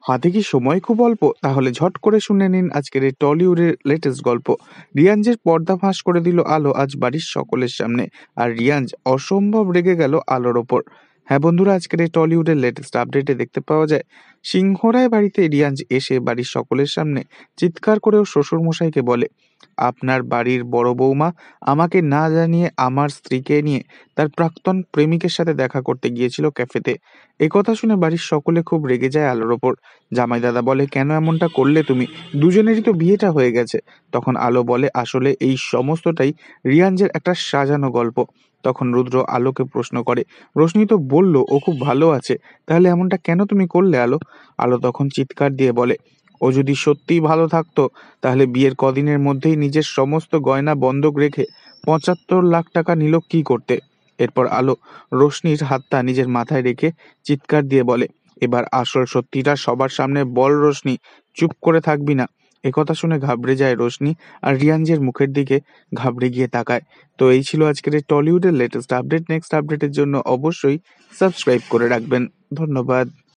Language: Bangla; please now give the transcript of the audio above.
হাতে কি সময় খুব অল্প? তাহলে ঝট করে শুনে নিন আজকের এই টলিউডের লেটেস্ট গল্প। রিয়াঞ্জের পর্দা ফাঁস করে দিল আলো আজ বাড়ির সকলের সামনে। আর রিয়াঞ্জ অসম্ভব রেগে গেল আলোর ওপর। হ্যাঁ বন্ধুরা, আজকের এই টলিউডের লেটেস্ট আপডেটে দেখতে পাওয়া যায় সিংহরায় বাড়িতে রিয়াঞ্জ এসে বাড়ির সকলের সামনে চিৎকার করেও শ্বশুরমশাইকে বলে, আপনার বাড়ির বড় বৌমা আমাকে না জানিয়ে আমার স্ত্রীকে নিয়ে তার প্রাক্তন প্রেমিকের সাথে দেখা করতে গিয়েছিল ক্যাফেতে। একথা শুনে বাড়ির সকলে খুব রেগে যায় আলোর ওপর। জামাই দাদা বলে, কেন এমনটা করলে তুমি? দুজনেরই তো বিয়েটা হয়ে গেছে। তখন আলো বলে, আসলে এই সমস্তটাই রিয়াঞ্জের একটা সাজানো গল্প। তখন রুদ্র আলোকে প্রশ্ন করে, রোশনি তো বলল ও খুব ভালো আছে, তাহলে এমনটা কেন তুমি করলে আলো? আলো তখন চিৎকার দিয়ে বলে, ও যদি সত্যিই ভালো থাকতো তাহলে বিয়ের কদিনের মধ্যেই নিজের সমস্ত গয়না বন্ধক রেখে ৭৫ লাখ টাকা নিল কি করতে? এরপর আলো রোশনির হাতটা নিজের মাথায় রেখে চিৎকার দিয়ে বলে, এবার আসল সত্যিটা সবার সামনে বল রোশনি, চুপ করে থাকবি না। একথা শুনে ঘাবড়ে যায় রোশনি আর রিয়াঞ্জের মুখের দিকে ঘাবড়ে গিয়ে তাকায়। তো এই ছিল আজকের এই টলিউডের লেটেস্ট আপডেট। নেক্সট আপডেটের জন্য অবশ্যই সাবস্ক্রাইব করে রাখবেন। ধন্যবাদ।